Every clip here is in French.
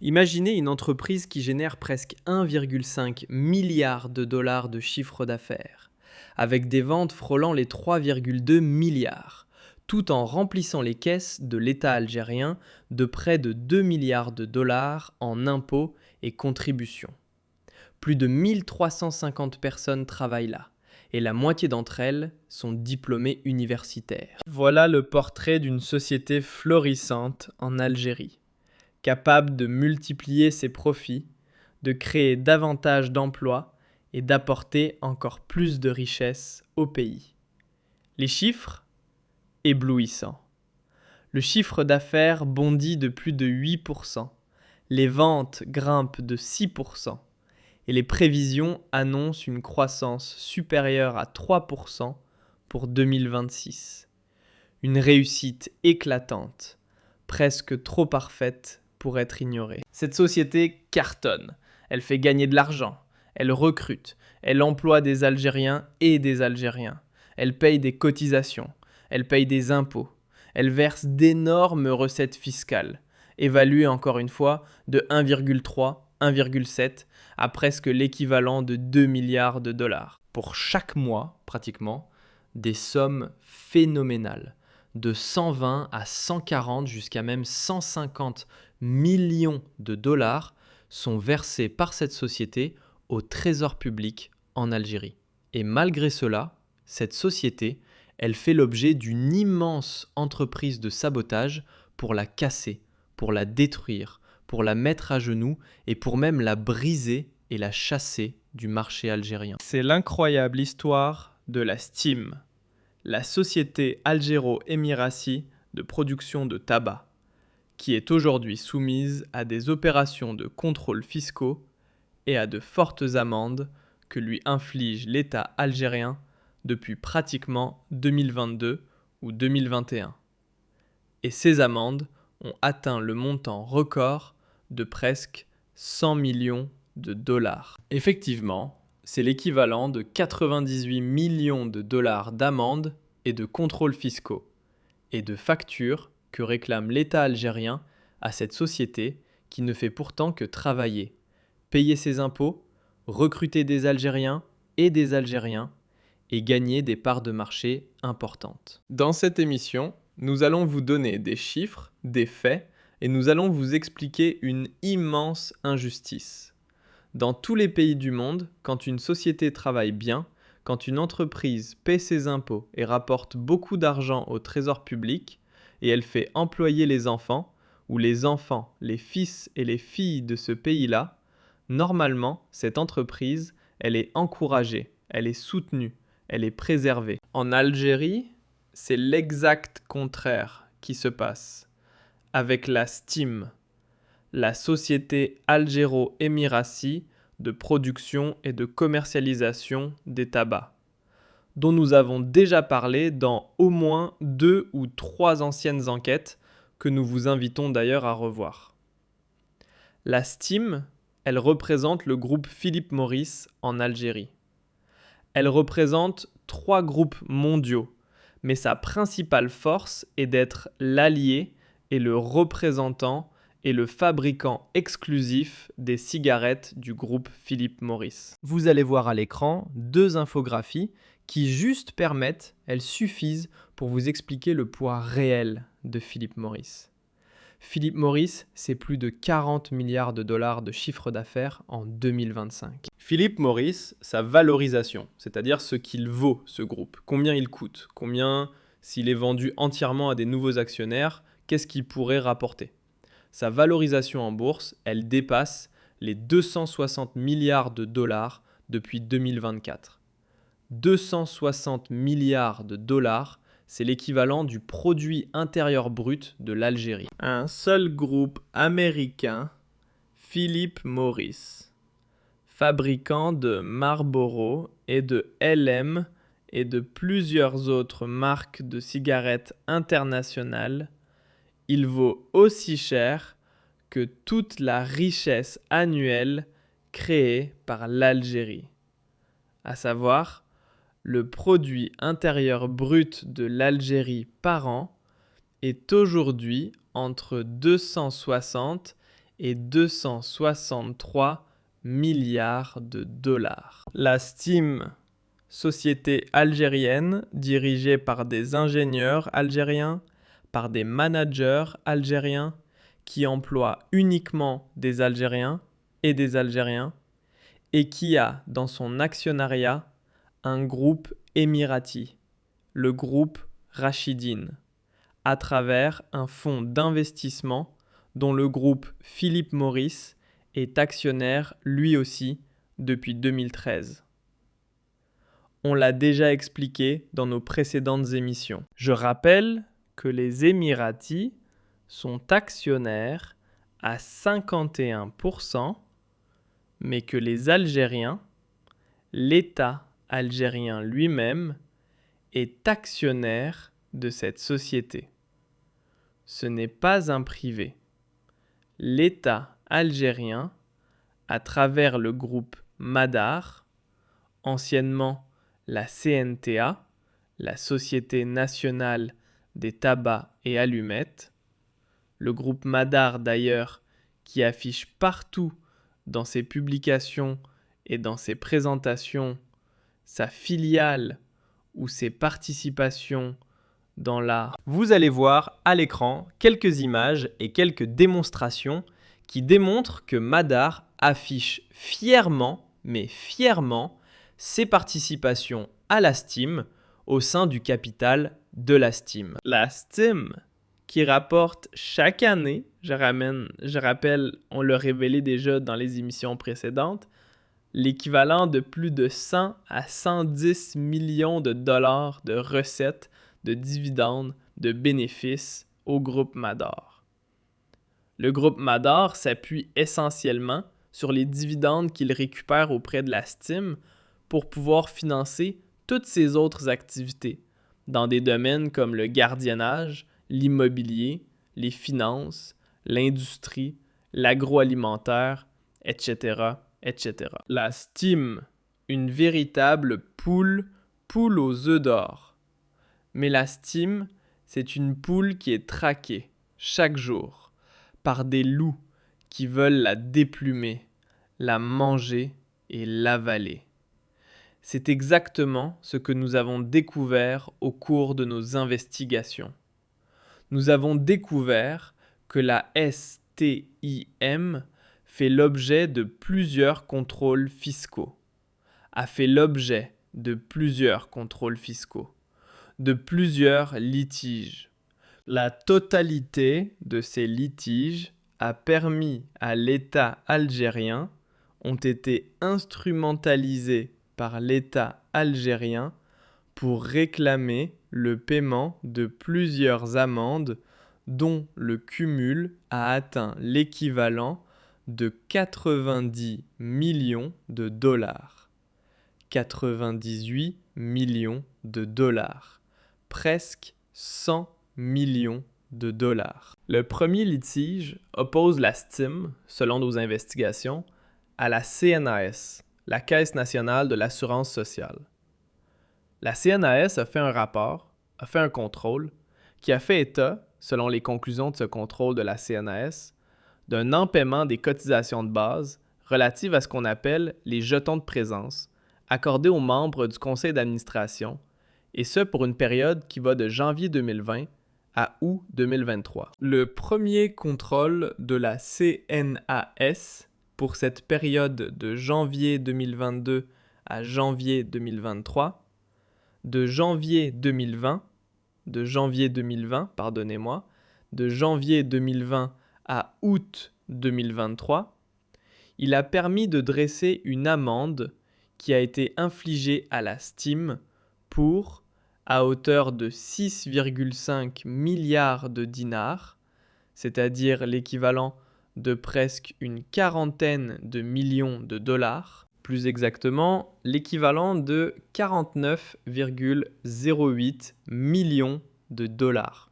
Imaginez une entreprise qui génère presque 1,5 milliard de dollars de chiffre d'affaires, avec des ventes frôlant les 3,2 milliards, tout en remplissant les caisses de l'État algérien de près de 2 milliards de dollars en impôts et contributions. Plus de 1350 personnes travaillent là, et la moitié d'entre elles sont diplômées universitaires. Voilà le portrait d'une société florissante en Algérie, capable de multiplier ses profits, de créer davantage d'emplois et d'apporter encore plus de richesses au pays. Les chiffres? Éblouissants. Le chiffre d'affaires bondit de plus de 8%, les ventes grimpent de 6%, et les prévisions annoncent une croissance supérieure à 3% pour 2026. Une réussite éclatante, presque trop parfaite pour être ignorée. Cette société cartonne, elle fait gagner de l'argent, elle recrute, elle emploie des Algériens et des Algériens, elle paye des cotisations, elle paye des impôts, elle verse d'énormes recettes fiscales, évaluées encore une fois de 1,3, 1,7 à presque l'équivalent de 2 milliards de dollars. Pour chaque mois, pratiquement, des sommes phénoménales, de 120 à 140 jusqu'à même 150 millions de dollars sont versés par cette société au trésor public en Algérie. Et malgré cela, cette société, elle fait l'objet d'une immense entreprise de sabotage pour la casser, pour la détruire, pour la mettre à genoux et pour même la briser et la chasser du marché algérien. C'est l'incroyable histoire de la STEAM, la société algéro-émirati de production de tabac, qui est aujourd'hui soumise à des opérations de contrôle fiscaux et à de fortes amendes que lui inflige l'État algérien depuis pratiquement 2022 ou 2021. Et ces amendes ont atteint le montant record de presque 100 millions de dollars. Effectivement, c'est l'équivalent de 98 millions de dollars d'amendes et de contrôles fiscaux, et de factures que réclame l'État algérien à cette société qui ne fait pourtant que travailler, payer ses impôts, recruter des Algériens et des Algériens, et gagner des parts de marché importantes. Dans cette émission, nous allons vous donner des chiffres, des faits, et nous allons vous expliquer une immense injustice. Dans tous les pays du monde, quand une société travaille bien, quand une entreprise paie ses impôts et rapporte beaucoup d'argent au trésor public, et elle fait employer les enfants, ou les enfants, les fils et les filles de ce pays-là, normalement, cette entreprise, elle est encouragée, elle est soutenue, elle est préservée. En Algérie, c'est l'exact contraire qui se passe. Avec la STEAM, la Société algéro-émirati de production et de commercialisation des tabacs, dont nous avons déjà parlé dans au moins 2 ou 3 anciennes enquêtes que nous vous invitons d'ailleurs à revoir. La STEAM, elle représente le groupe Philip Morris en Algérie. Elle représente 3 groupes mondiaux, mais sa principale force est d'être l'allié et le représentant et le fabricant exclusif des cigarettes du groupe Philip Morris. Vous allez voir à l'écran 2 infographies qui juste permettent, elles suffisent pour vous expliquer le poids réel de Philip Morris. Philip Morris, c'est plus de 40 milliards de dollars de chiffre d'affaires en 2025. Philip Morris, sa valorisation, c'est-à-dire ce qu'il vaut, ce groupe, combien il coûte, combien, s'il est vendu entièrement à des nouveaux actionnaires, qu'est-ce qu'il pourrait rapporter. Sa valorisation en bourse, elle dépasse les 260 milliards de dollars depuis 2024. 260 milliards de dollars, c'est l'équivalent du produit intérieur brut de l'Algérie. Un seul groupe américain, Philip Morris, fabricant de Marlboro et de LM et de plusieurs autres marques de cigarettes internationales, il vaut aussi cher que toute la richesse annuelle créée par l'Algérie, à savoir le produit intérieur brut de l'Algérie par an est aujourd'hui entre 260 et 263 milliards de dollars. La Steam, société algérienne dirigée par des ingénieurs algériens, par des managers algériens qui emploient uniquement des Algériens et des Algériens et qui a dans son actionnariat un groupe émirati, le groupe Rachidine, à travers un fonds d'investissement dont le groupe Philip Morris est actionnaire lui aussi depuis 2013. On l'a déjà expliqué dans nos précédentes émissions. Je rappelle que les Émiratis sont actionnaires à 51%, mais que les Algériens, l'État algérien lui-même, est actionnaire de cette société. Ce n'est pas un privé. L'État algérien, à travers le groupe Madar, anciennement la CNTA, la Société nationale des tabacs et allumettes, le groupe Madar d'ailleurs qui affiche partout dans ses publications et dans ses présentations sa filiale ou ses participations dans la... Vous allez voir à l'écran quelques images et quelques démonstrations qui démontrent que Madar affiche fièrement, mais fièrement, ses participations à la Steam au sein du capital de la Steam. La Steam qui rapporte chaque année, je rappelle, on l'a révélé déjà dans les émissions précédentes, l'équivalent de plus de 100 à 110 millions de dollars de recettes, de dividendes, de bénéfices au groupe Madar. Le groupe Madar s'appuie essentiellement sur les dividendes qu'il récupère auprès de la Steam pour pouvoir financer toutes ses autres activités dans des domaines comme le gardiennage, l'immobilier, les finances, l'industrie, l'agroalimentaire, etc., etc. La Steam, une véritable poule aux œufs d'or. Mais la Steam, c'est une poule qui est traquée chaque jour par des loups qui veulent la déplumer, la manger et l'avaler. C'est exactement ce que nous avons découvert au cours de nos investigations. Nous avons découvert que la STIM fait l'objet de plusieurs contrôles fiscaux, a fait l'objet de plusieurs contrôles fiscaux, de plusieurs litiges. La totalité de ces litiges a permis à l'État algérien, ont été instrumentalisés par l'État algérien pour réclamer le paiement de plusieurs amendes dont le cumul a atteint l'équivalent de 90 millions de dollars. 98 millions de dollars. Presque 100 millions de dollars. Le premier litige oppose la Steam, selon nos investigations, à la CNAS, la Caisse nationale de l'assurance sociale. La CNAS a fait un rapport, a fait un contrôle, qui a fait état, selon les conclusions de ce contrôle de la CNAS, d'un non-paiement des cotisations de base relatives à ce qu'on appelle les jetons de présence, accordés aux membres du conseil d'administration, et ce pour une période qui va de janvier 2020 à août 2023. Le premier contrôle de la CNAS pour cette période de janvier 2022 à janvier 2023, de janvier 2020, de janvier 2020 à août 2023, il a permis de dresser une amende qui a été infligée à la Steam pour, à hauteur de 6,5 milliards de dinars, c'est-à-dire l'équivalent de presque une quarantaine de millions de dollars, plus exactement l'équivalent de 49,08 millions de dollars.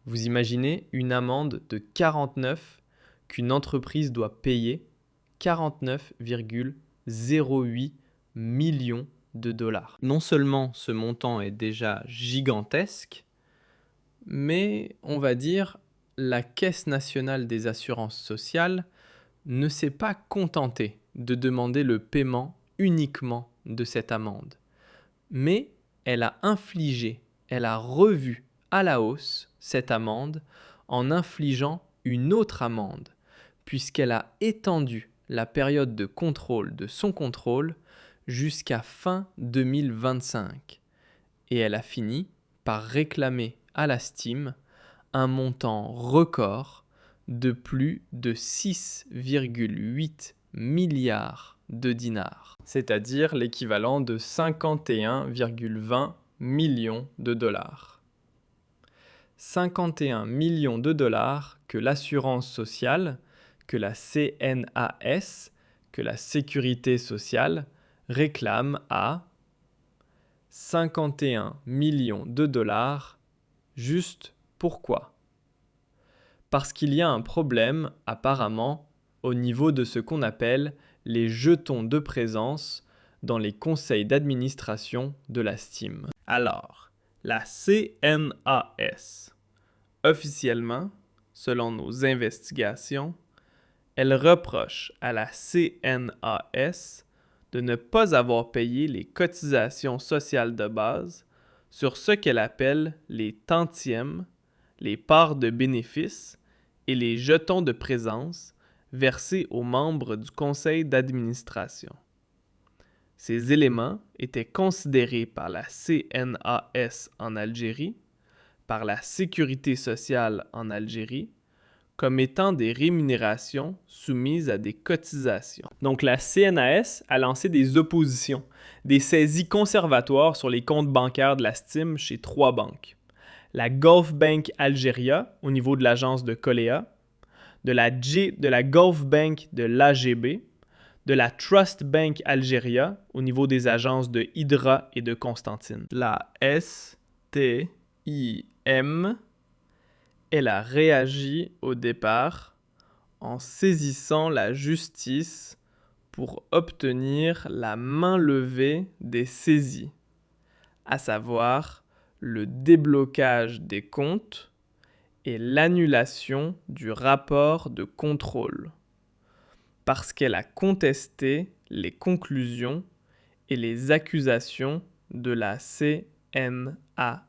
Vous imaginez une amende de 49 qu'une entreprise doit payer, 49,08 millions de dollars. Non seulement ce montant est déjà gigantesque, mais on va dire la Caisse nationale des assurances sociales ne s'est pas contentée de demander le paiement uniquement de cette amende, mais elle a revu à la hausse cette amende en infligeant une autre amende, puisqu'elle a étendu la période de contrôle de son contrôle jusqu'à fin 2025. Et elle a fini par réclamer à la STEAM un montant record de plus de 6,8 milliards de dinars, c'est-à-dire l'équivalent de 51,20 millions de dollars. 51 millions de dollars que l'assurance sociale, que la CNAS, que la sécurité sociale réclament à 51 millions de dollars. Juste pourquoi? Parce qu'il y a un problème, apparemment, au niveau de ce qu'on appelle les jetons de présence dans les conseils d'administration de la STEAM. Alors, la CNAS, officiellement, selon nos investigations, elle reproche à la CNAS de ne pas avoir payé les cotisations sociales de base sur ce qu'elle appelle les tantièmes, les parts de bénéfices et les jetons de présence versés aux membres du conseil d'administration. Ces éléments étaient considérés par la CNAS en Algérie, par la Sécurité sociale en Algérie, comme étant des rémunérations soumises à des cotisations. Donc la CNAS a lancé des oppositions, des saisies conservatoires sur les comptes bancaires de la STEAM chez 3 banques. La Gulf Bank Algeria au niveau de l'agence de Coléa, de la Gulf Bank de l'AGB, de la Trust Bank Algeria au niveau des agences de Hydra et de Constantine. La STIM, elle a réagi au départ en saisissant la justice pour obtenir la main levée des saisies, à savoir le déblocage des comptes et l'annulation du rapport de contrôle, parce qu'elle a contesté les conclusions et les accusations de la CNAS.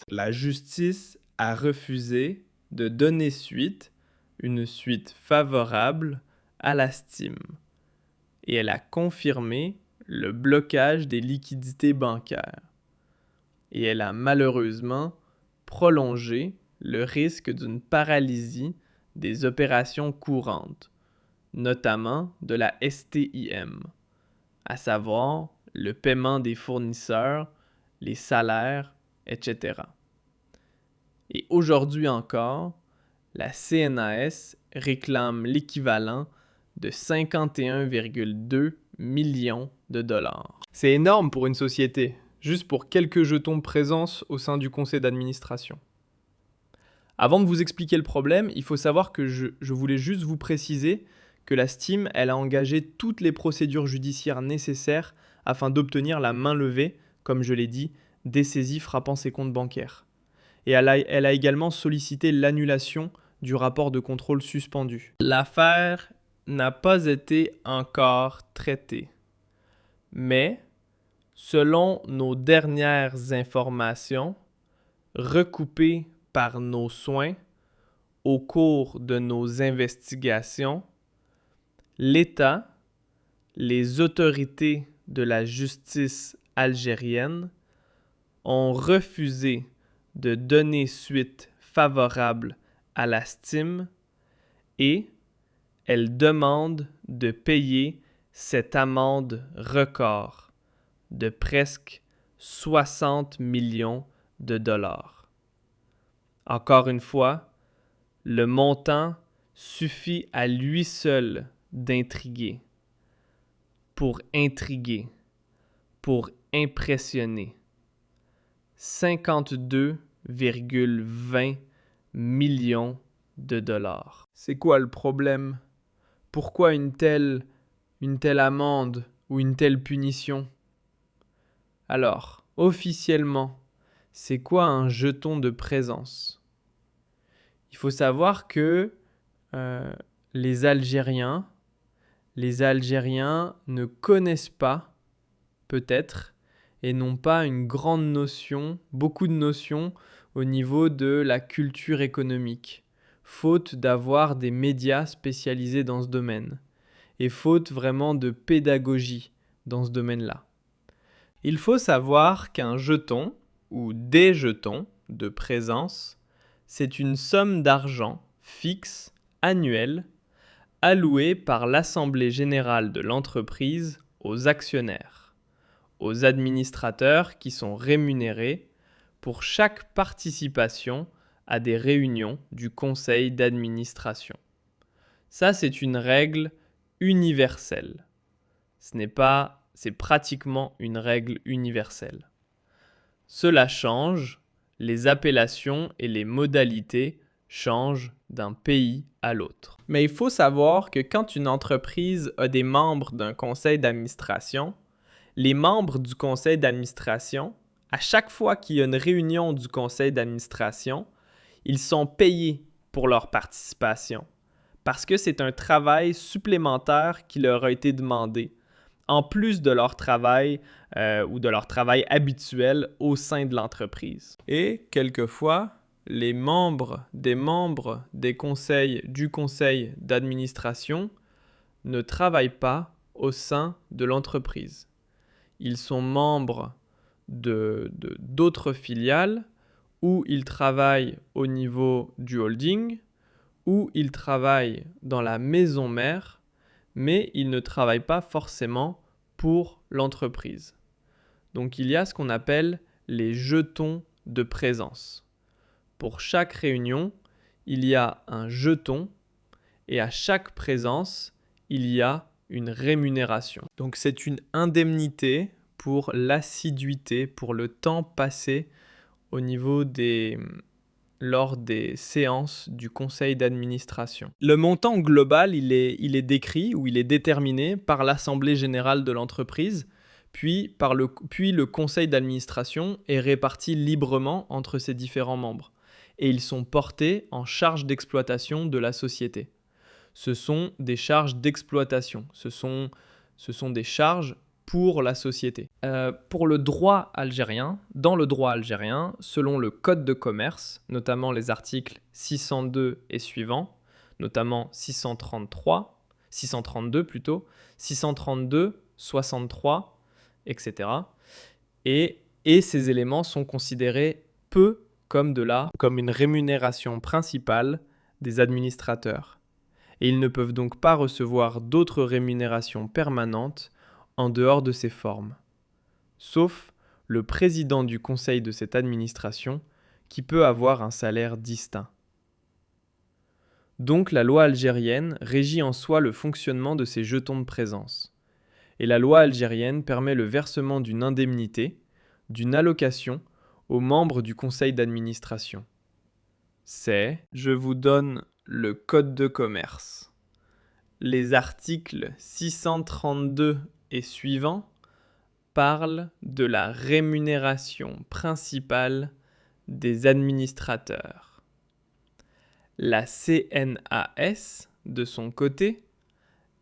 La justice a refusé de donner une suite favorable à la STEAM, et elle a confirmé le blocage des liquidités bancaires. Et elle a malheureusement prolongé le risque d'une paralysie des opérations courantes, notamment de la STIM, à savoir le paiement des fournisseurs, les salaires, etc. Et aujourd'hui encore, la CNAS réclame l'équivalent de 51,2 millions de dollars. C'est énorme pour une société, juste pour quelques jetons de présence au sein du conseil d'administration. Avant de vous expliquer le problème, il faut savoir que je voulais juste vous préciser que la STEAM, elle a engagé toutes les procédures judiciaires nécessaires afin d'obtenir la main levée, comme je l'ai dit, des saisies frappant ses comptes bancaires. Et elle a également sollicité l'annulation du rapport de contrôle suspendu. L'affaire n'a pas été encore traitée, mais selon nos dernières informations, recoupées par nos soins au cours de nos investigations, l'État, les autorités de la justice algérienne ont refusé de donner suite favorable à la STEAM et elles demandent de payer cette amende record de presque 60 millions de dollars. Encore une fois, le montant suffit à lui seul d'intriguer, pour impressionner. 52,20 millions de dollars. C'est quoi le problème? Pourquoi une telle amende ou une telle punition? Alors, officiellement, c'est quoi un jeton de présence? Il faut savoir que euh, les Algériens ne connaissent pas, peut-être, et n'ont pas une grande notion, beaucoup de notions au niveau de la culture économique, faute d'avoir des médias spécialisés dans ce domaine, et faute vraiment de pédagogie dans ce domaine-là. Il faut savoir qu'un jeton, ou des jetons de présence, c'est une somme d'argent fixe, annuelle, allouée par l'Assemblée générale de l'entreprise aux actionnaires, aux administrateurs qui sont rémunérés pour chaque participation à des réunions du conseil d'administration. Ça, c'est une règle universelle. C'est pratiquement une règle universelle. Cela change, les appellations et les modalités changent d'un pays à l'autre. Mais il faut savoir que quand une entreprise a des membres d'un conseil d'administration, les membres du conseil d'administration, à chaque fois qu'il y a une réunion du conseil d'administration, ils sont payés pour leur participation parce que c'est un travail supplémentaire qui leur a été demandé, en plus de leur travail ou de leur travail habituel au sein de l'entreprise. Et quelquefois, les membres des conseils du conseil d'administration ne travaillent pas au sein de l'entreprise. Ils sont membres d'autres filiales où ils travaillent au niveau du holding, où ils travaillent dans la maison mère, mais ils ne travaillent pas forcément pour l'entreprise. Donc il y a ce qu'on appelle les jetons de présence. Pour chaque réunion, il y a un jeton et à chaque présence, il y a une rémunération. Donc c'est une indemnité pour l'assiduité, pour le temps passé au niveau lors des séances du conseil d'administration. Le montant global, il est décrit ou il est déterminé par l'assemblée générale de l'entreprise, puis le conseil d'administration est réparti librement entre ses différents membres et ils sont portés en charge d'exploitation de la société. Ce sont des charges d'exploitation, ce sont des charges pour la société. Pour le droit algérien, dans le droit algérien, selon le code de commerce, notamment les articles 602 et suivants, notamment 632 plutôt, 632, 63, etc. Et ces éléments sont considérés comme une rémunération principale des administrateurs. Et ils ne peuvent donc pas recevoir d'autres rémunérations permanentes en dehors de ces formes, sauf le président du conseil de cette administration qui peut avoir un salaire distinct. Donc la loi algérienne régit en soi le fonctionnement de ces jetons de présence. Et la loi algérienne permet le versement d'une indemnité, d'une allocation aux membres du conseil d'administration. Je vous donne le code de commerce. Les articles 632 et suivants parlent de la rémunération principale des administrateurs. La CNAS, de son côté,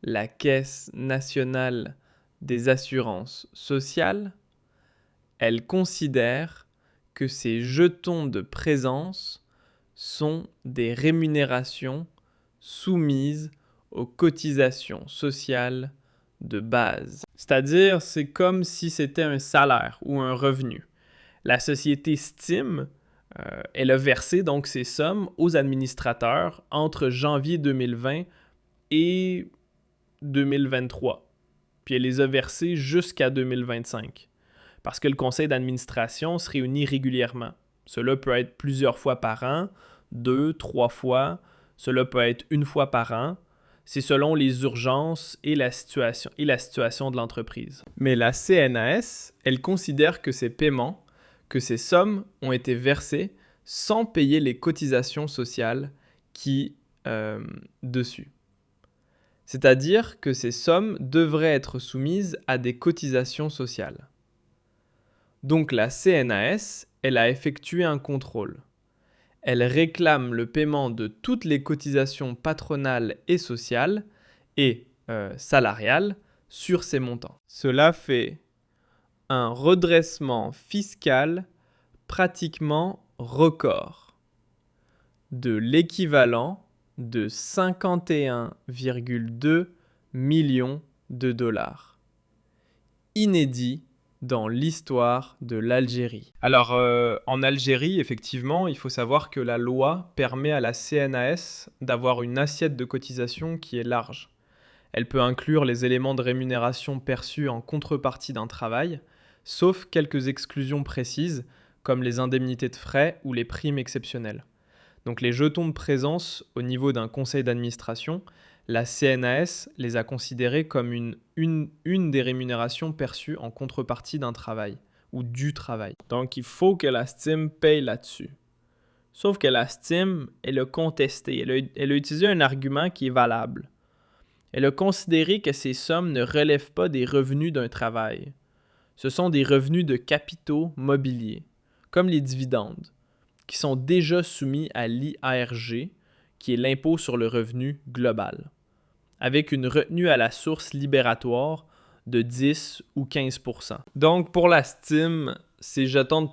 la Caisse nationale des assurances sociales, elle considère que ces jetons de présence sont des rémunérations soumises aux cotisations sociales de base. C'est-à-dire, c'est comme si c'était un salaire ou un revenu. La société estime, elle a versé donc ces sommes aux administrateurs entre janvier 2020 et 2023. Puis elle les a versées jusqu'à 2025. Parce que le conseil d'administration se réunit régulièrement. Cela peut être plusieurs fois par an, 2, 3 fois. Cela peut être une fois par an. C'est selon les urgences et la situation de l'entreprise. Mais la CNAS, elle considère que ces paiements, que ces sommes ont été versées sans payer les cotisations sociales dessus. C'est-à-dire que ces sommes devraient être soumises à des cotisations sociales. Donc la CNAS, elle a effectué un contrôle. Elle réclame le paiement de toutes les cotisations patronales et sociales et salariales sur ces montants. Cela fait un redressement fiscal pratiquement record de l'équivalent de 51,2 millions de dollars. Inédit dans l'histoire de l'Algérie. Alors, en Algérie, effectivement, il faut savoir que la loi permet à la CNAS d'avoir une assiette de cotisation qui est large. Elle peut inclure les éléments de rémunération perçus en contrepartie d'un travail, sauf quelques exclusions précises, comme les indemnités de frais ou les primes exceptionnelles. Donc les jetons de présence au niveau d'un conseil d'administration, la CNAS les a considérés comme une des rémunérations perçues en contrepartie d'un travail ou du travail. Donc il faut que la STIM paye là-dessus. Sauf que la STIM, elle a contesté, elle a utilisé un argument qui est valable. Elle a considéré que ces sommes ne relèvent pas des revenus d'un travail. Ce sont des revenus de capitaux mobiliers, comme les dividendes, qui sont déjà soumis à l'IARG, qui est l'impôt sur le revenu global, avec une retenue à la source libératoire de 10 ou 15%. Donc pour la STIM, ces jetons de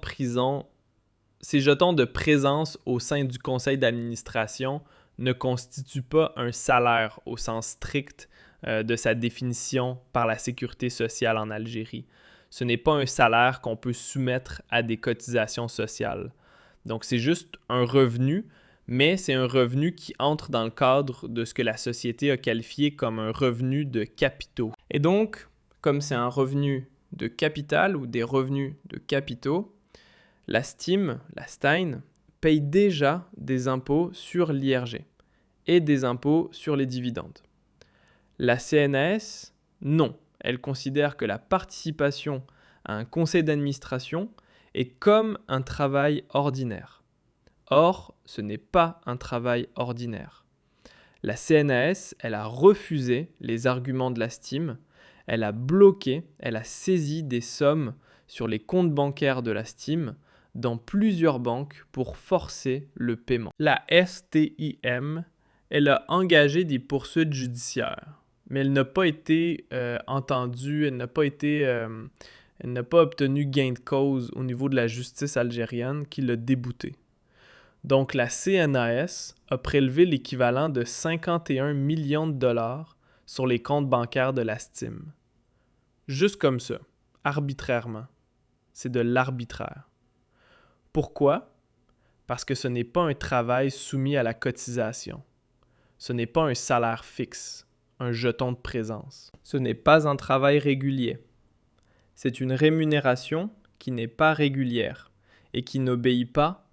présence au sein du conseil d'administration ne constituent pas un salaire au sens strict de sa définition par la sécurité sociale en Algérie. Ce n'est pas un salaire qu'on peut soumettre à des cotisations sociales. Donc c'est juste un revenu, mais c'est un revenu qui entre dans le cadre de ce que la société a qualifié comme un revenu de capitaux. Et donc, comme c'est un revenu de capital ou des revenus de capitaux, la STIM, la Stein, paye déjà des impôts sur l'IRG et des impôts sur les dividendes. La CNAS, non. Elle considère que la participation à un conseil d'administration est comme un travail ordinaire. Or, ce n'est pas un travail ordinaire. La CNAS, elle a refusé les arguments de la STIM, elle a bloqué, elle a saisi des sommes sur les comptes bancaires de la STIM dans plusieurs banques pour forcer le paiement. La STIM, elle a engagé des poursuites judiciaires, mais elle n'a pas été entendue, elle n'a pas obtenu gain de cause au niveau de la justice algérienne qui l'a déboutée. Donc la CNAS a prélevé l'équivalent de 51 millions de dollars sur les comptes bancaires de la STIM. Juste comme ça, arbitrairement. C'est de l'arbitraire. Pourquoi? Parce que ce n'est pas un travail soumis à la cotisation. Ce n'est pas un salaire fixe, un jeton de présence. Ce n'est pas un travail régulier. C'est une rémunération qui n'est pas régulière et qui n'obéit pas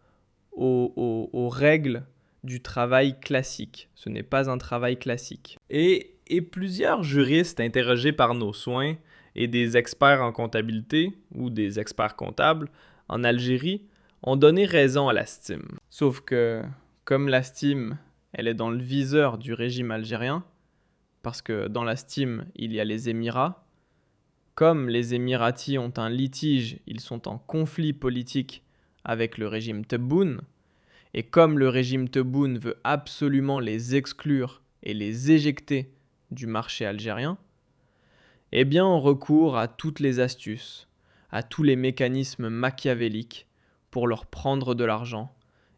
aux règles du travail classique. Ce n'est pas un travail classique. Et plusieurs juristes interrogés par nos soins et des experts en comptabilité ou des experts comptables en Algérie ont donné raison à la STIM. Sauf que, comme la STIM, elle est dans le viseur du régime algérien, parce que dans la STIM, il y a les Émirats. Comme les Émiratis ont un litige, ils sont en conflit politique avec le régime Tebboune, et comme le régime Tebboune veut absolument les exclure et les éjecter du marché algérien, eh bien on recourt à toutes les astuces, à tous les mécanismes machiavéliques pour leur prendre de l'argent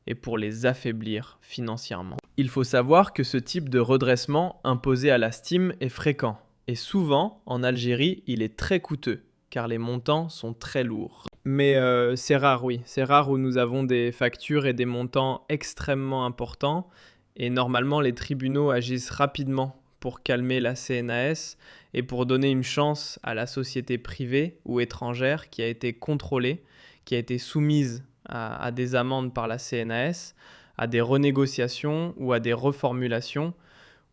et pour les affaiblir financièrement. Il faut savoir que ce type de redressement imposé à la STIM est fréquent, et souvent en Algérie il est très coûteux, car les montants sont très lourds. Mais c'est rare, oui. C'est rare où nous avons des factures et des montants extrêmement importants. Et normalement, les tribunaux agissent rapidement pour calmer la CNAS et pour donner une chance à la société privée ou étrangère qui a été contrôlée, qui a été soumise à des amendes par la CNAS, à des renégociations ou à des reformulations,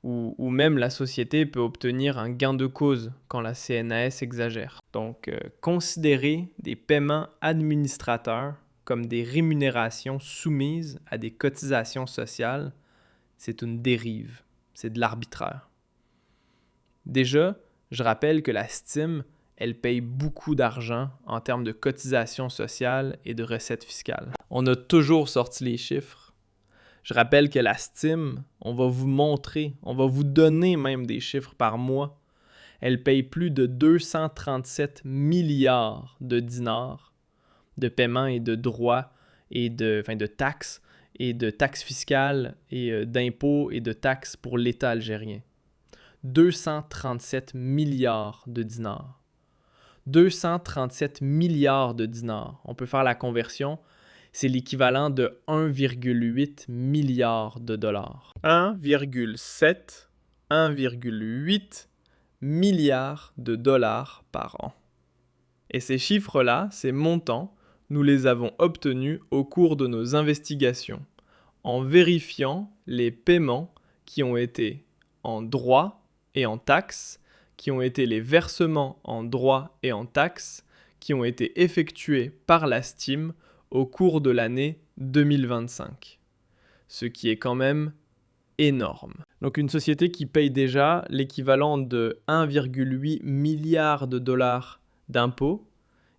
ou même la société peut obtenir un gain de cause quand la CNAS exagère. Donc, considérer des paiements administrateurs comme des rémunérations soumises à des cotisations sociales, c'est une dérive, c'est de l'arbitraire. Déjà, je rappelle que la STIM, elle paye beaucoup d'argent en termes de cotisations sociales et de recettes fiscales. On a toujours sorti les chiffres. Je rappelle que la Steam, on va vous montrer, on va vous donner même des chiffres par mois. Elle paye plus de 237 milliards de dinars de paiements et de droits et de taxes et de taxes fiscales et d'impôts et de taxes pour l'État algérien. 237 milliards de dinars. 237 milliards de dinars. On peut faire la conversion. C'est l'équivalent de 1,8 milliard de dollars. 1,7, 1,8 milliard de dollars par an. Et ces chiffres-là, ces montants, nous les avons obtenus au cours de nos investigations, en vérifiant les paiements qui ont été en droits et en taxes, qui ont été les versements en droits et en taxes, qui ont été effectués par la Steam au cours de l'année 2025. Ce qui est quand même énorme. Donc une société qui paye déjà l'équivalent de 1,8 milliard de dollars d'impôts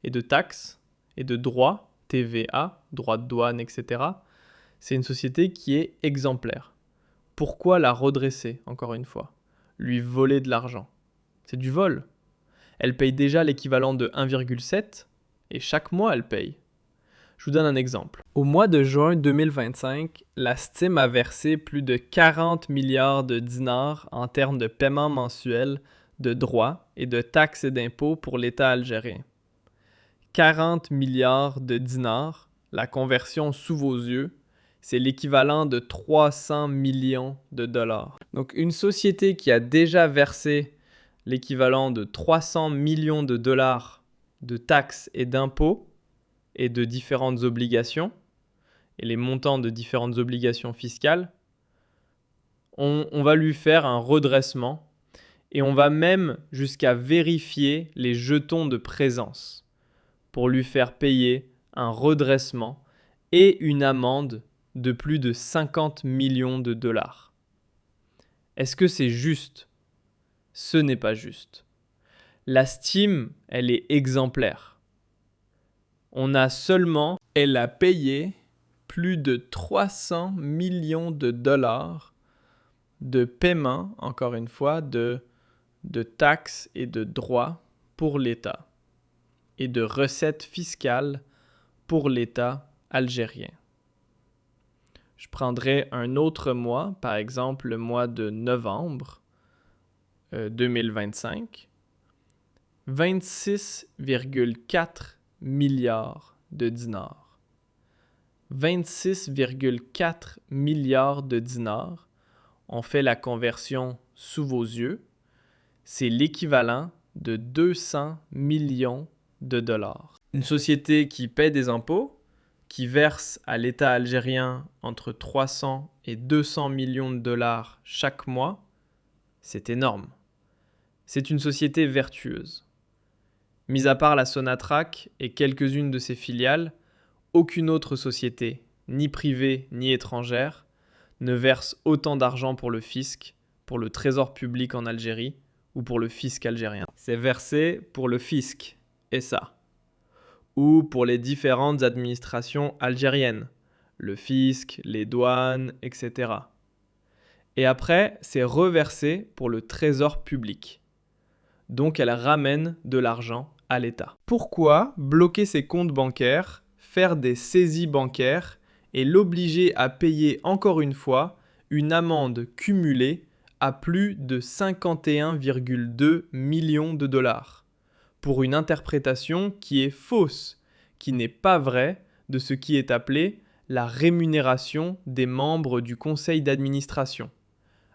et de taxes et de droits, TVA, droits de douane, etc. C'est une société qui est exemplaire. Pourquoi la redresser, encore une fois? Lui voler de l'argent. C'est du vol. Elle paye déjà l'équivalent de 1,7 et chaque mois elle paye. Je vous donne un exemple. Au mois de juin 2025, la Steam a versé plus de 40 milliards de dinars en termes de paiements mensuels, de droits et de taxes et d'impôts pour l'État algérien. 40 milliards de dinars, la conversion sous vos yeux, c'est l'équivalent de 300 millions de dollars. Donc une société qui a déjà versé l'équivalent de 300 millions de dollars de taxes et d'impôts et de différentes obligations, et les montants de différentes obligations fiscales, on va lui faire un redressement et on va même jusqu'à vérifier les jetons de présence pour lui faire payer un redressement et une amende de plus de 50 millions de dollars. Est-ce que c'est juste? Ce n'est pas juste. La Steam, elle est exemplaire. Elle a payé plus de 300 millions de dollars de paiements, encore une fois, de taxes et de droits pour l'État et de recettes fiscales pour l'État algérien. Je prendrai un autre mois, par exemple le mois de novembre 2025, 26,4 milliards de dinars. 26,4 milliards de dinars. On fait la conversion sous vos yeux. C'est l'équivalent de 200 millions de dollars. Une société qui paie des impôts, qui verse à l'État algérien entre 300 et 200 millions de dollars chaque mois, c'est énorme. C'est une société vertueuse. Mis à part la Sonatrach et quelques-unes de ses filiales, aucune autre société, ni privée ni étrangère, ne verse autant d'argent pour le fisc, pour le trésor public en Algérie ou pour le fisc algérien. C'est versé pour le fisc, et ça. Ou pour les différentes administrations algériennes, le fisc, les douanes, etc. Et après, c'est reversé pour le trésor public. Donc elle ramène de l'argent à l'État. Pourquoi bloquer ses comptes bancaires, faire des saisies bancaires et l'obliger à payer encore une fois une amende cumulée à plus de 51,2 millions de dollars pour une interprétation qui est fausse, qui n'est pas vraie de ce qui est appelé la rémunération des membres du conseil d'administration,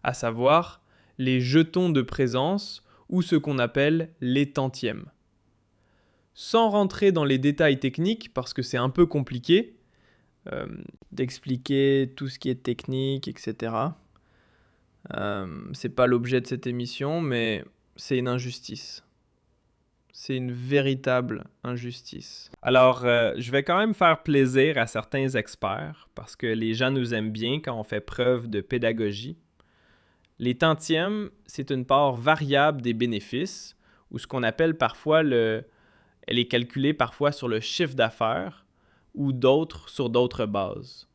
à savoir les jetons de présence ou ce qu'on appelle les tantièmes. Sans rentrer dans les détails techniques, parce que c'est un peu compliqué d'expliquer tout ce qui est technique, etc. C'est pas l'objet de cette émission, mais c'est une injustice. C'est une véritable injustice. Alors, je vais quand même faire plaisir à certains experts, parce que les gens nous aiment bien quand on fait preuve de pédagogie. Les tantièmes, c'est une part variable des bénéfices, ou ce qu'on appelle parfois elle est calculée parfois sur le chiffre d'affaires ou d'autres sur d'autres bases.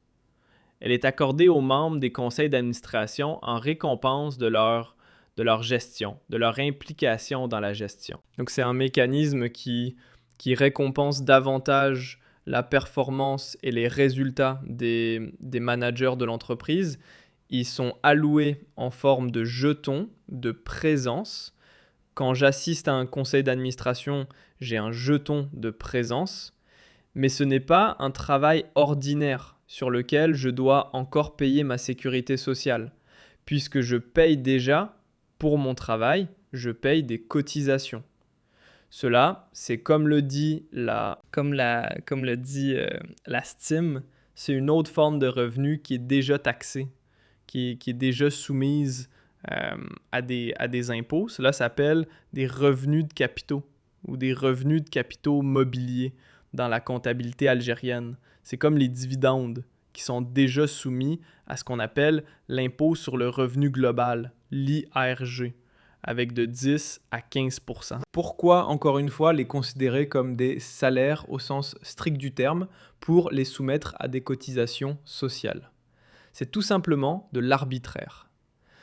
elle est accordée aux membres des conseils d'administration en récompense de leur gestion, de leur implication dans la gestion. Donc c'est un mécanisme qui récompense davantage la performance et les résultats des managers de l'entreprise. Ils sont alloués en forme de jetons de présence. Quand j'assiste à un conseil d'administration, j'ai un jeton de présence. Mais ce n'est pas un travail ordinaire sur lequel je dois encore payer ma sécurité sociale. Puisque je paye déjà pour mon travail, je paye des cotisations. Cela, c'est comme le dit la STIM, c'est une autre forme de revenu qui est déjà taxée, qui est déjà soumise à des impôts. Cela s'appelle des revenus de capitaux ou des revenus de capitaux mobiliers dans la comptabilité algérienne. C'est comme les dividendes qui sont déjà soumis à ce qu'on appelle l'impôt sur le revenu global, l'IRG, avec de 10 à 15%. Pourquoi, encore une fois, les considérer comme des salaires au sens strict du terme pour les soumettre à des cotisations sociales? C'est tout simplement de l'arbitraire.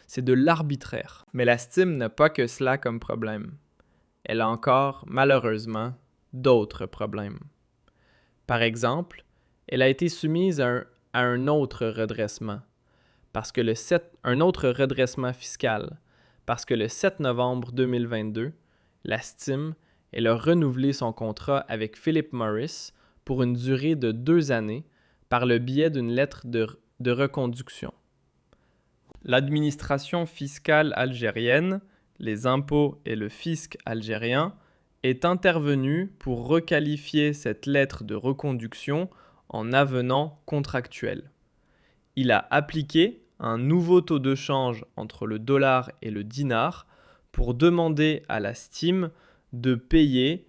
C'est de l'arbitraire. Mais la STIM n'a pas que cela comme problème. Elle a encore, malheureusement, d'autres problèmes. Par exemple, elle a été soumise à un autre redressement, un autre redressement fiscal, parce que le 7 novembre 2022, la STIM, elle a renouvelé son contrat avec Philip Morris pour une durée de 2 années par le biais d'une lettre de reconduction. L'administration fiscale algérienne, les impôts et le fisc algérien est intervenu pour requalifier cette lettre de reconduction en avenant contractuel. Il a appliqué un nouveau taux de change entre le dollar et le dinar pour demander à la STIM de payer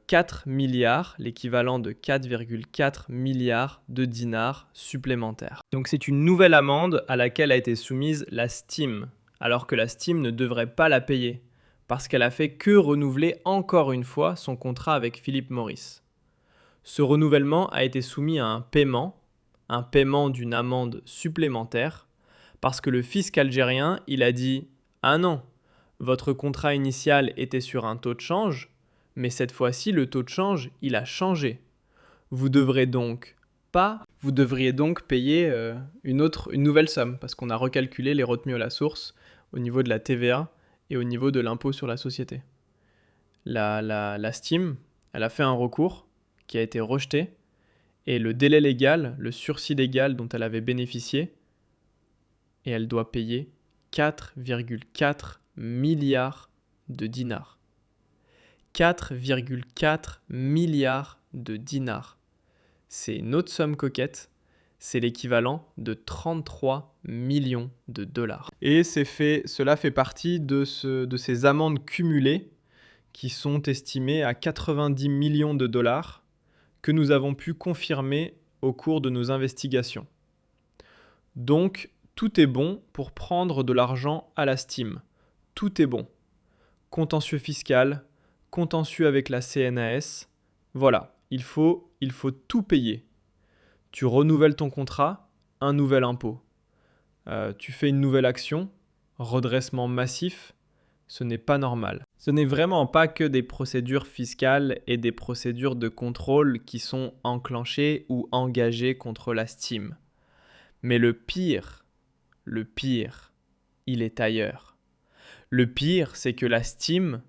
4 milliards, l'équivalent de 4,4 milliards de dinars supplémentaires. Donc c'est une nouvelle amende à laquelle a été soumise la STIM, alors que la STIM ne devrait pas la payer, parce qu'elle a fait que renouveler encore une fois son contrat avec Philip Morris. Ce renouvellement a été soumis à un paiement d'une amende supplémentaire, parce que le fisc algérien, il a dit « Ah non, votre contrat initial était sur un taux de change, mais cette fois-ci, le taux de change, il a changé. Vous devriez donc payer une nouvelle somme, parce qu'on a recalculé les retenues à la source au niveau de la TVA et au niveau de l'impôt sur la société. » La STIM, elle a fait un recours qui a été rejeté, et le délai légal, le sursis légal dont elle avait bénéficié, et elle doit payer 4,4 milliards de dinars. 4,4 milliards de dinars. C'est une autre somme coquette, c'est l'équivalent de 33 millions de dollars. Et cela fait partie de ces amendes cumulées qui sont estimées à 90 millions de dollars que nous avons pu confirmer au cours de nos investigations. Donc, tout est bon pour prendre de l'argent à la STIM. Tout est bon. Contentieux fiscal, contentieux avec la CNAS. Voilà, il faut tout payer. Tu renouvelles ton contrat, un nouvel impôt. Tu fais une nouvelle action, redressement massif. Ce n'est pas normal. Ce n'est vraiment pas que des procédures fiscales et des procédures de contrôle qui sont enclenchées ou engagées contre la STIM. Mais le pire, il est ailleurs. Le pire, c'est que la STIM,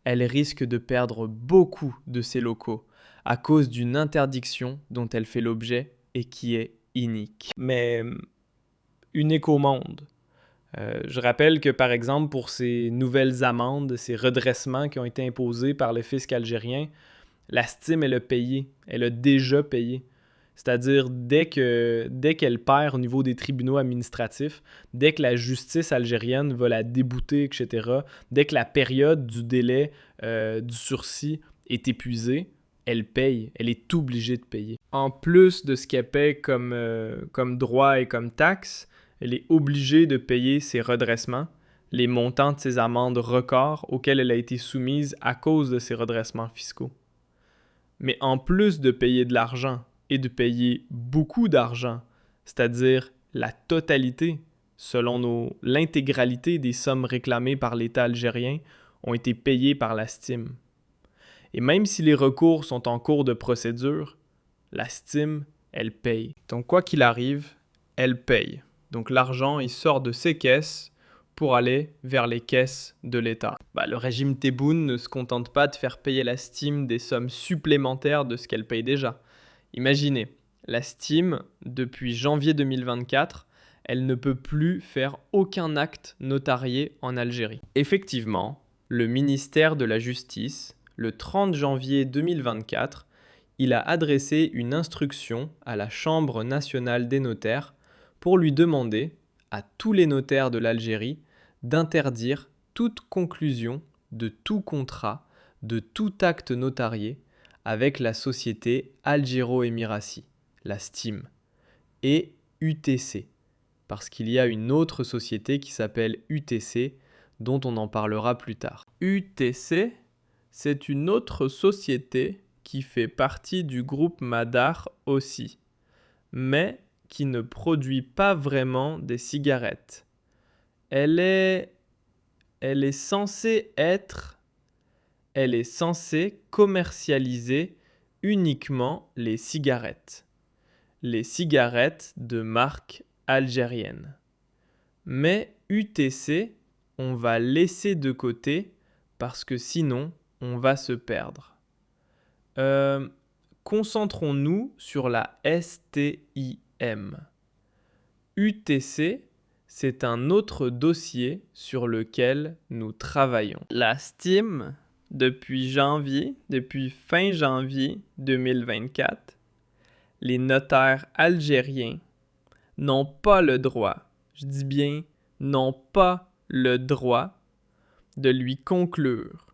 elle risque de perdre beaucoup de ses locaux à cause d'une interdiction dont elle fait l'objet et qui est inique. Mais une écomonde. Je rappelle que, par exemple, pour ces nouvelles amendes, ces redressements qui ont été imposés par le fisc algérien, la STIM, elle a déjà payé. C'est-à-dire, dès qu'elle perd au niveau des tribunaux administratifs, dès que la justice algérienne va la débouter, etc., dès que la période du délai du sursis est épuisée, elle paye, elle est obligée de payer. En plus de ce qu'elle paye comme droit et comme taxe, elle est obligée de payer ses redressements, les montants de ses amendes records auxquels elle a été soumise à cause de ses redressements fiscaux. Mais en plus de payer de l'argent et de payer beaucoup d'argent c'est-à-dire la totalité, l'intégralité des sommes réclamées par l'État algérien ont été payées par la STIM. Et même si les recours sont en cours de procédure, la STIM, elle paye. Donc quoi qu'il arrive, elle paye. Donc l'argent, il sort de ses caisses pour aller vers les caisses de l'État. Le régime Tebboune ne se contente pas de faire payer la STIM des sommes supplémentaires de ce qu'elle paye déjà. Imaginez, la STIM, depuis janvier 2024, elle ne peut plus faire aucun acte notarié en Algérie. Effectivement, le ministère de la Justice, le 30 janvier 2024, il a adressé une instruction à la Chambre nationale des notaires pour lui demander à tous les notaires de l'Algérie d'interdire toute conclusion de tout contrat, de tout acte notarié avec la société Algéro-Émirassi, la STIM, et UTC, parce qu'il y a une autre société qui s'appelle UTC, dont on en parlera plus tard. UTC, c'est une autre société qui fait partie du groupe Madar aussi, mais qui ne produit pas vraiment des cigarettes. Elle est censée commercialiser uniquement les cigarettes de marque algérienne. Mais UTC, on va laisser de côté parce que sinon, on va se perdre. Concentrons-nous sur la STIM. UTC, c'est un autre dossier sur lequel nous travaillons. La STIM, depuis fin janvier 2024, les notaires algériens n'ont pas le droit, je dis bien, n'ont pas le droit de lui conclure,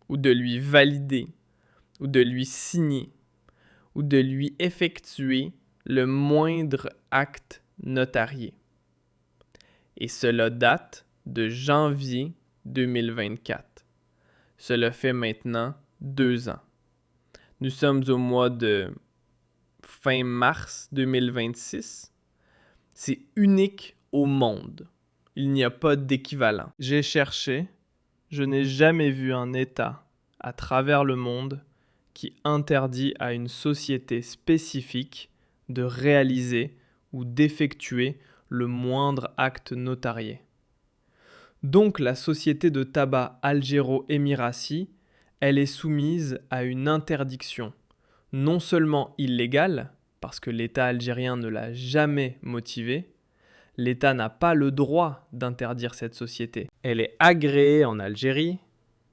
ou de lui valider, ou de lui signer, ou de lui effectuer le moindre acte notarié. Et cela date de janvier 2024. Cela fait maintenant 2 ans. Nous sommes au mois de fin mars 2026. C'est unique au monde. Il n'y a pas d'équivalent. J'ai cherché, je n'ai jamais vu un État à travers le monde qui interdit à une société spécifique de réaliser ou d'effectuer le moindre acte notarié. Donc la société de tabac Algéro-Émirassi, elle est soumise à une interdiction, non seulement illégale, parce que l'État algérien ne l'a jamais motivée, l'État n'a pas le droit d'interdire cette société. Elle est agréée en Algérie,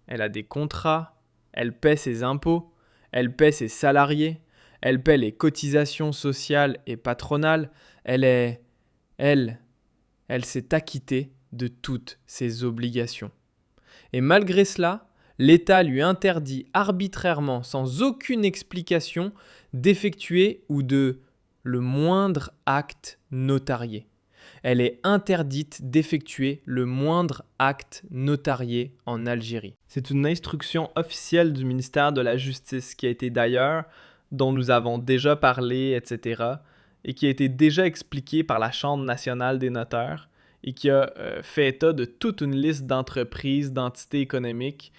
elle a des contrats, elle paie ses impôts, elle paie ses salariés, elle paie les cotisations sociales et patronales, elle s'est acquittée de toutes ses obligations. Et malgré cela, l'État lui interdit arbitrairement, sans aucune explication, d'effectuer ou de le moindre acte notarié. Elle est interdite d'effectuer le moindre acte notarié en Algérie. C'est une instruction officielle du ministère de la Justice qui a été d'ailleurs, dont nous avons déjà parlé, etc., et qui a été déjà expliquée par la Chambre nationale des notaires et qui a fait état de toute une liste d'entreprises, d'entités économiques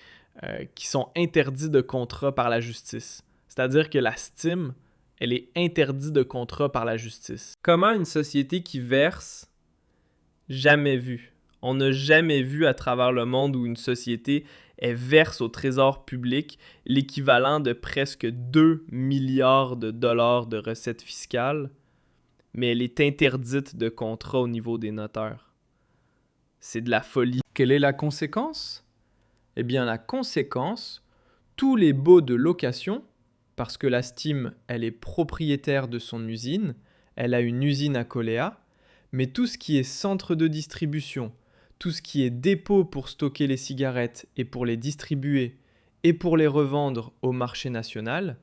qui sont interdites de contrat par la justice. C'est-à-dire que la STIM, elle est interdite de contrat par la justice. Comment une société qui verse? Jamais vu. On n'a jamais vu à travers le monde où une société verse au trésor public l'équivalent de presque 2 milliards de dollars de recettes fiscales, mais elle est interdite de contrat au niveau des notaires. C'est de la folie. Quelle est la conséquence? Eh bien, la conséquence, tous les baux de location, parce que la STIM, elle est propriétaire de son usine, elle a une usine à Coléa, mais tout ce qui est centre de distribution, tout ce qui est dépôt pour stocker les cigarettes et pour les distribuer et pour les revendre au marché national,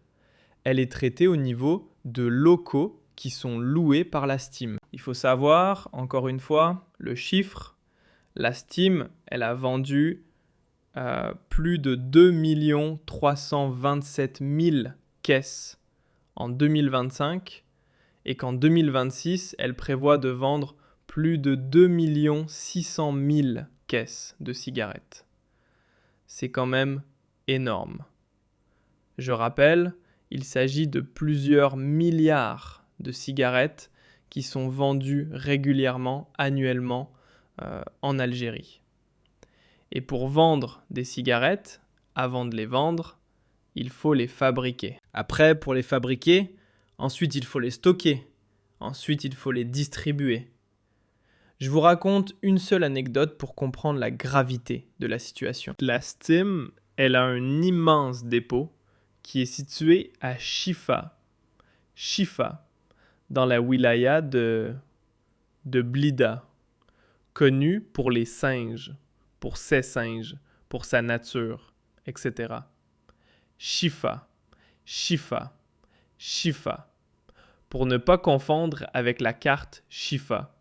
elle est traitée au niveau de locaux qui sont loués par la STIM. Il faut savoir, encore une fois, le chiffre. La STIM, elle a vendu plus de 2 327 000 caisses en 2025 et qu'en 2026, elle prévoit de vendre plus de 2 600 000 caisses de cigarettes. C'est quand même énorme. Je rappelle, il s'agit de plusieurs milliards de cigarettes qui sont vendues régulièrement, annuellement, en Algérie. Et pour vendre des cigarettes, avant de les vendre, il faut les fabriquer. Après, pour les fabriquer, ensuite il faut les stocker. Ensuite, il faut les distribuer. Je vous raconte une seule anecdote pour comprendre la gravité de la situation. La Stim, elle a un immense dépôt qui est situé à Chifa, dans la wilaya de Blida, connu pour les singes, pour ses singes, pour sa nature, etc. Chifa, pour ne pas confondre avec la carte Chifa,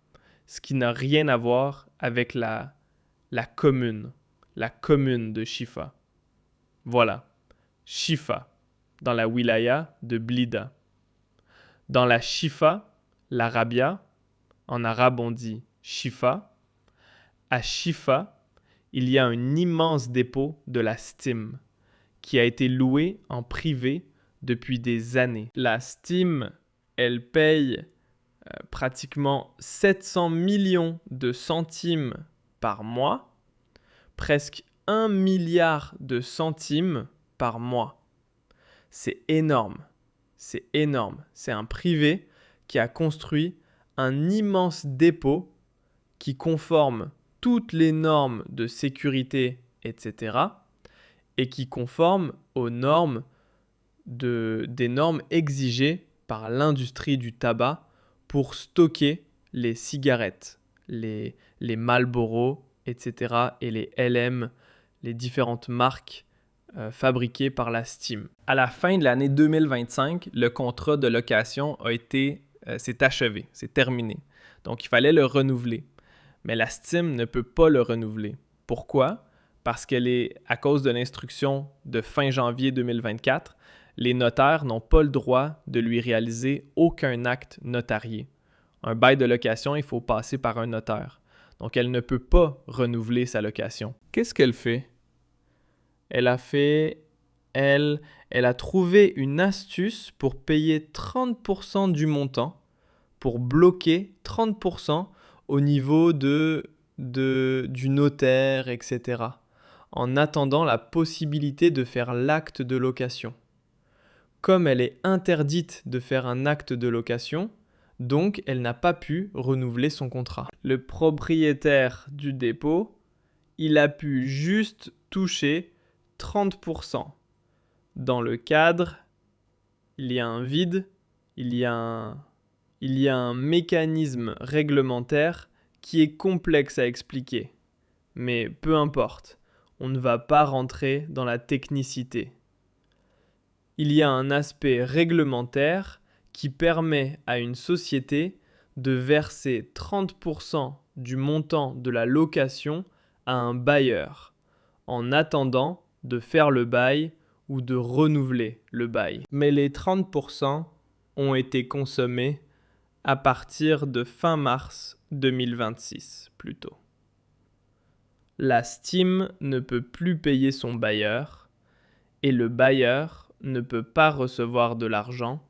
ce qui n'a rien à voir avec la commune de Chifa. Voilà, Chifa, dans la wilaya de Blida. Dans la Chifa, l'Arabia, en arabe on dit Chifa, à Chifa, il y a un immense dépôt de la Stim qui a été loué en privé depuis des années. La Stim, elle paye pratiquement 700 millions de centimes par mois, presque 1 milliard de centimes par mois. C'est énorme, c'est énorme. C'est un privé qui a construit un immense dépôt qui conforme toutes les normes de sécurité, etc. et qui conforme aux normes des normes exigées par l'industrie du tabac pour stocker les cigarettes, les Marlboro, etc. et les LM, les différentes marques fabriquées par la Stim. À la fin de l'année 2025, le contrat de location s'est achevé, c'est terminé. Donc, il fallait le renouveler. Mais la Stim ne peut pas le renouveler. Pourquoi? Parce à cause de l'instruction de fin janvier 2024, les notaires n'ont pas le droit de lui réaliser aucun acte notarié. Un bail de location, il faut passer par un notaire. Donc, elle ne peut pas renouveler sa location. Qu'est-ce qu'elle fait? Elle a trouvé une astuce pour payer 30% du montant, pour bloquer 30% au niveau du notaire, etc., en attendant la possibilité de faire l'acte de location. Comme elle est interdite de faire un acte de location, donc elle n'a pas pu renouveler son contrat. Le propriétaire du dépôt, il a pu juste toucher 30%. Dans le cadre, il y a un vide, il y a un mécanisme réglementaire qui est complexe à expliquer. Mais peu importe, on ne va pas rentrer dans la technicité. Il y a un aspect réglementaire qui permet à une société de verser 30% du montant de la location à un bailleur, en attendant de faire le bail ou de renouveler le bail. Mais les 30% ont été consommés à partir de fin mars 2026 plutôt. La Stim ne peut plus payer son bailleur et le bailleur ne peut pas recevoir de l'argent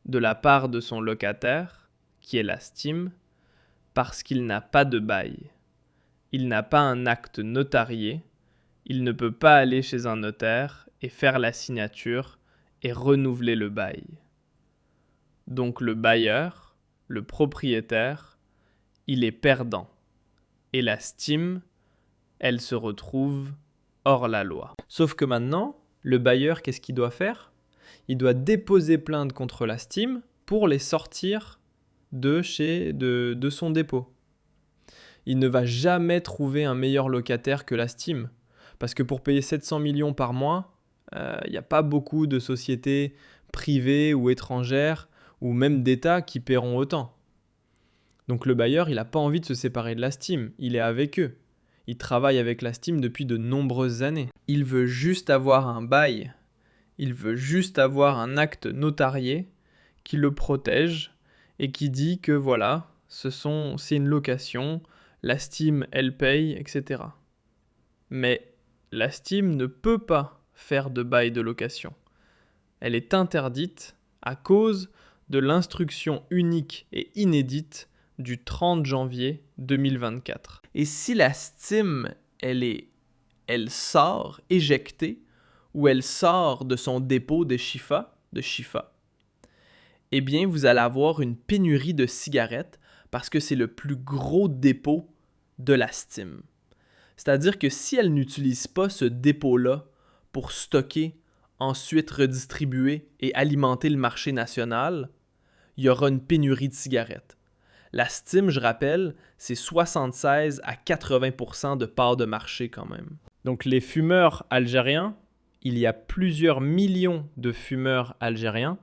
de la part de son locataire, qui est la Stim, parce qu'il n'a pas de bail. Il n'a pas un acte notarié, il ne peut pas aller chez un notaire et faire la signature et renouveler le bail. Donc le bailleur, le propriétaire, il est perdant. Et la Stim, elle se retrouve hors la loi. Sauf que maintenant, le bailleur, qu'est-ce qu'il doit faire? Il doit déposer plainte contre la Stim pour les sortir de son dépôt. Il ne va jamais trouver un meilleur locataire que la Stim. Parce que pour payer 700 millions par mois, il n'y a pas beaucoup de sociétés privées ou étrangères ou même d'États qui paieront autant. Donc le bailleur, il n'a pas envie de se séparer de la Stim. Il est avec eux. Il travaille avec la Stim depuis de nombreuses années. Il veut juste avoir un bail. Il veut juste avoir un acte notarié qui le protège et qui dit que voilà, c'est une location, la Steam, elle paye, etc. Mais la Steam ne peut pas faire de bail de location. Elle est interdite à cause de l'instruction unique et inédite du 30 janvier 2024. Et si la Steam, elle sort éjectée, ou elle sort de son dépôt de Shifa, eh bien, vous allez avoir une pénurie de cigarettes parce que c'est le plus gros dépôt de la Steam. C'est-à-dire que si elle n'utilise pas ce dépôt-là pour stocker, ensuite redistribuer et alimenter le marché national, il y aura une pénurie de cigarettes. La Steam, je rappelle, c'est 76 à 80% de part de marché quand même. Donc les fumeurs algériens, il y a plusieurs millions de fumeurs algériens,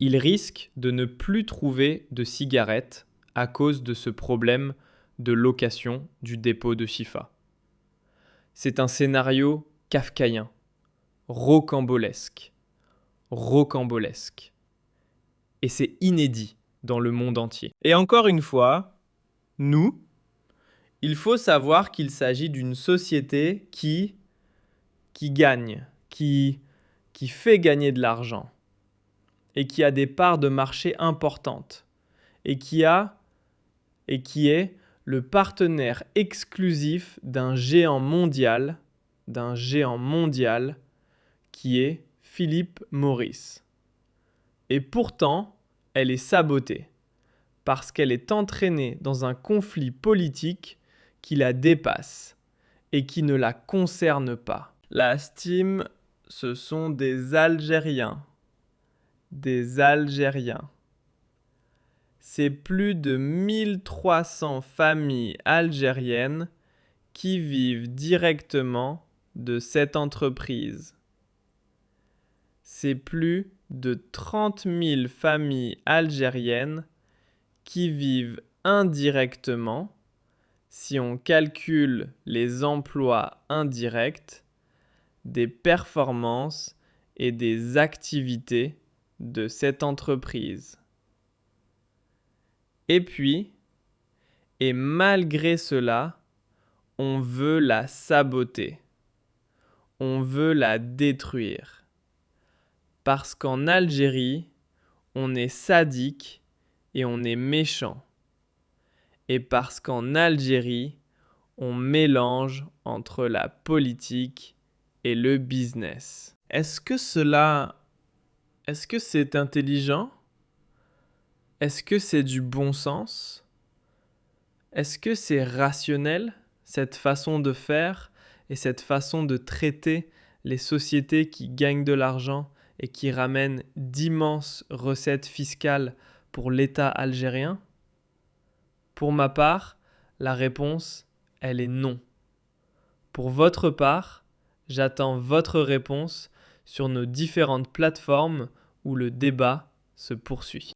ils risquent de ne plus trouver de cigarettes à cause de ce problème de location du dépôt de Shifa. C'est un scénario kafkaïen, rocambolesque. Et c'est inédit dans le monde entier. Et encore une fois, nous, il faut savoir qu'il s'agit d'une société qui gagne, qui fait gagner de l'argent et qui a des parts de marché importantes et qui est le partenaire exclusif d'un géant mondial qui est Philip Morris. Et pourtant, elle est sabotée parce qu'elle est entraînée dans un conflit politique qui la dépasse et qui ne la concerne pas. La Steam, ce sont des Algériens. C'est plus de 1300 familles algériennes qui vivent directement de cette entreprise. C'est plus de 30 000 familles algériennes qui vivent indirectement, si on calcule les emplois indirects, des performances et des activités de cette entreprise. Et puis, et malgré cela, on veut la saboter. On veut la détruire. Parce qu'en Algérie, on est sadique et on est méchant. Et parce qu'en Algérie, on mélange entre la politique et le business. Est-ce que c'est intelligent? Est-ce que c'est du bon sens? Est-ce que c'est rationnel, cette façon de faire et cette façon de traiter les sociétés qui gagnent de l'argent et qui ramènent d'immenses recettes fiscales pour l'État algérien? Pour ma part, la réponse, elle est non. Pour votre part, j'attends votre réponse sur nos différentes plateformes où le débat se poursuit.